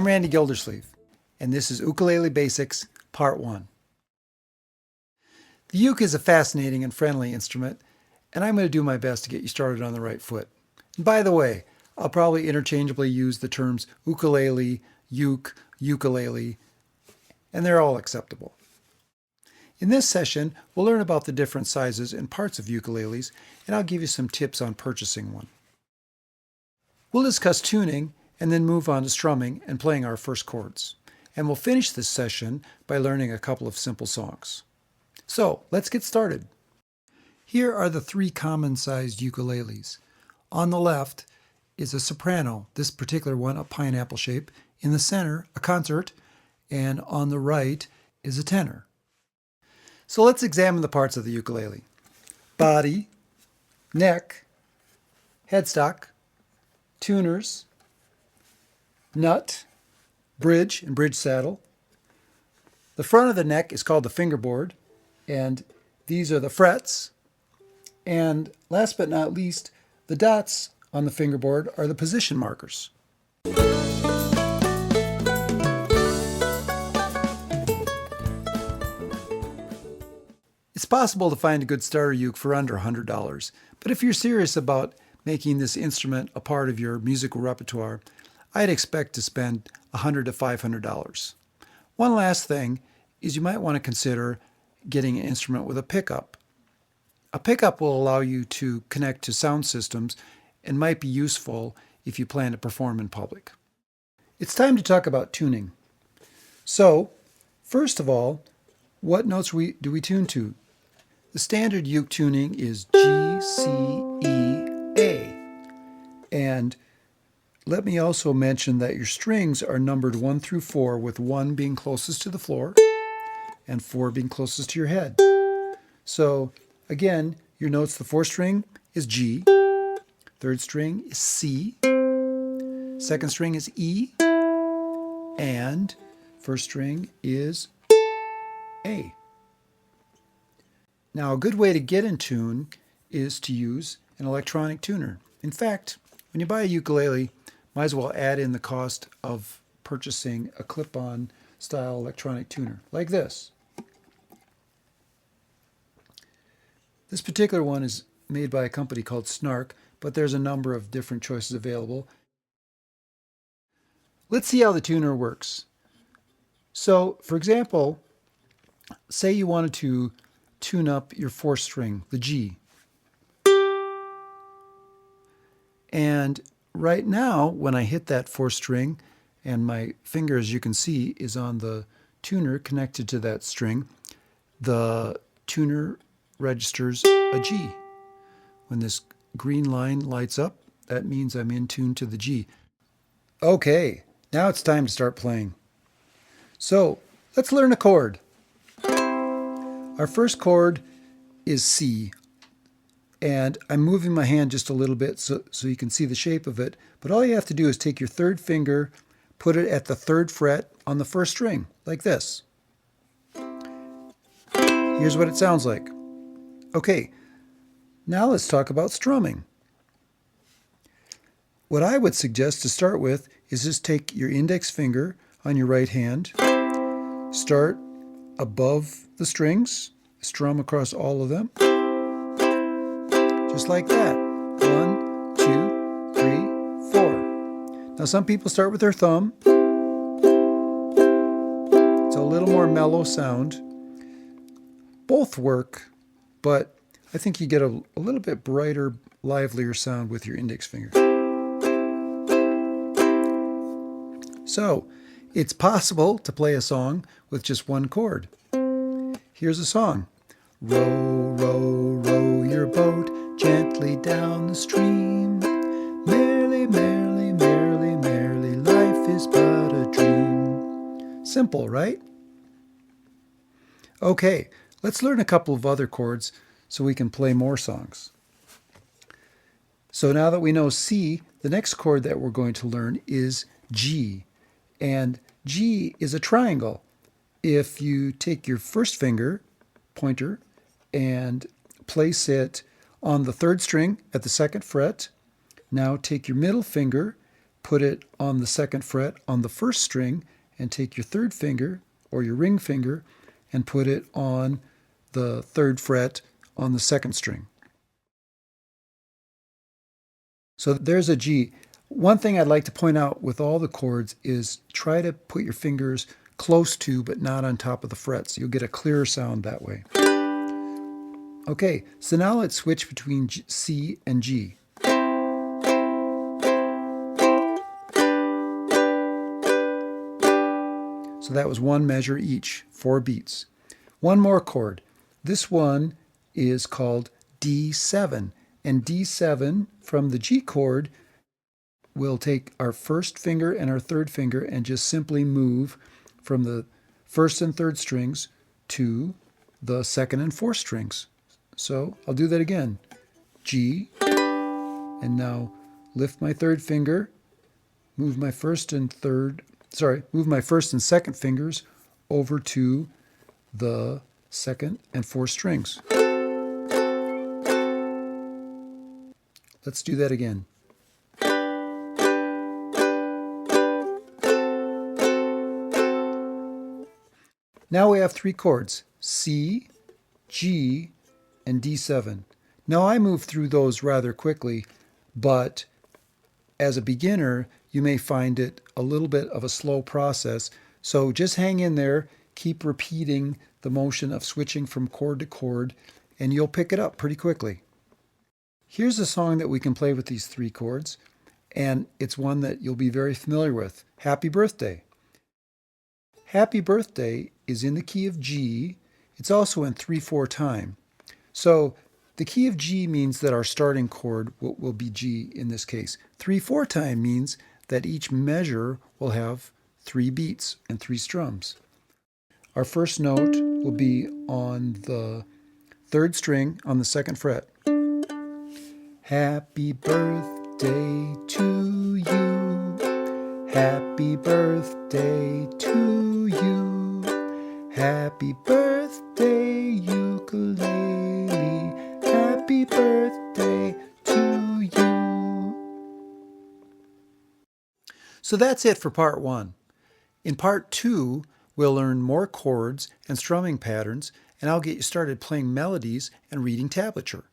I'm Randy Gildersleeve, and this is Ukulele Basics, Part 1. The uke is a fascinating and friendly instrument, and I'm going to do my best to get you started on the right foot. And by the way, I'll probably interchangeably use the terms ukulele, uke, ukulele, and they're all acceptable. In this session, we'll learn about the different sizes and parts of ukuleles, and I'll give you some tips on purchasing one. We'll discuss tuning and then move on to strumming and playing our first chords. And we'll finish this session by learning a couple of simple songs. So, let's get started. Here are the three common-sized ukuleles. On the left is a soprano, this particular one a pineapple shape. In the center, a concert, and on the right is a tenor. So let's examine the parts of the ukulele. Body, neck, headstock, tuners, nut, bridge and bridge saddle. The front of the neck is called the fingerboard, and these are the frets. And last but not least, the dots on the fingerboard are the position markers. It's possible to find a good starter uke for under $100, but if you're serious about making this instrument a part of your musical repertoire, I'd expect to spend $100 to $500. One last thing is you might want to consider getting an instrument with a pickup. A pickup will allow you to connect to sound systems and might be useful if you plan to perform in public. It's time to talk about tuning. So, first of all, what notes do we tune to? The standard uke tuning is G, C, E, A. And let me also mention that your strings are numbered 1 through 4, with 1 being closest to the floor and 4 being closest to your head. So again, your notes, the 4th string is G, 3rd string is C, 2nd string is E, and 1st string is A. Now, a good way to get in tune is to use an electronic tuner. In fact, when you buy a ukulele, might as well add in the cost of purchasing a clip-on style electronic tuner, like this. This particular one is made by a company called Snark, but there's a number of different choices available. Let's see how the tuner works. So, for example, say you wanted to tune up your 4th string, the G. And right now, when I hit that 4th string, and my finger, as you can see, is on the tuner connected to that string, the tuner registers a G. When this green line lights up, that means I'm in tune to the G. Okay, now it's time to start playing. So, let's learn a chord. Our first chord is C, and I'm moving my hand just a little bit so you can see the shape of it, but all you have to do is take your 3rd finger, put it at the 3rd fret on the 1st string, like this. Here's what it sounds like. Okay, now let's talk about strumming. What I would suggest to start with is just take your index finger on your right hand, start above the strings, strum across all of them, just like that. 1, 2, 3, 4. Now some people start with their thumb. It's a little more mellow sound. Both work, but I think you get a little bit brighter, livelier sound with your index finger. So, it's possible to play a song with just one chord. Here's a song. Row, row, row your boat gently down the stream. Merrily, merrily, merrily, merrily, life is but a dream. Simple, right? Okay, let's learn a couple of other chords so we can play more songs. So now that we know C, the next chord that we're going to learn is G. And G is a triangle. If you take your 1st finger, pointer, and place it on the 3rd string at the 2nd fret, now take your middle finger, put it on the second fret on the first string, and take your third finger or your ring finger and put it on the third fret on the second string. So there's a G. One thing I'd like to point out with all the chords is try to put your fingers close to but not on top of the frets. You'll get a clearer sound that way. Okay, so now let's switch between C and G. So that was one measure each, 4 beats. One more chord. This one is called D7. And D7 from the G chord, we'll take our first finger and our third finger and just simply move from the first and third strings to the second and fourth strings. So I'll do that again. G, and now lift my third finger, move my first and second fingers over to the second and fourth strings. Let's do that again. Now we have 3 chords, C, G, and D7. Now I move through those rather quickly, but as a beginner, you may find it a little bit of a slow process. So just hang in there, keep repeating the motion of switching from chord to chord, and you'll pick it up pretty quickly. Here's a song that we can play with these 3 chords, and it's one that you'll be very familiar with. Happy Birthday. Happy Birthday is in the key of G. It's also in 3/4 time. So the key of G means that our starting chord will be G in this case. 3/4 time means that each measure will have 3 beats and 3 strums. Our first note will be on the third string on the second fret. Happy birthday to you. Happy birthday to you. Happy birthday, ukulele. Happy birthday to you. So that's it for part 1. In part 2, we'll learn more chords and strumming patterns, and I'll get you started playing melodies and reading tablature.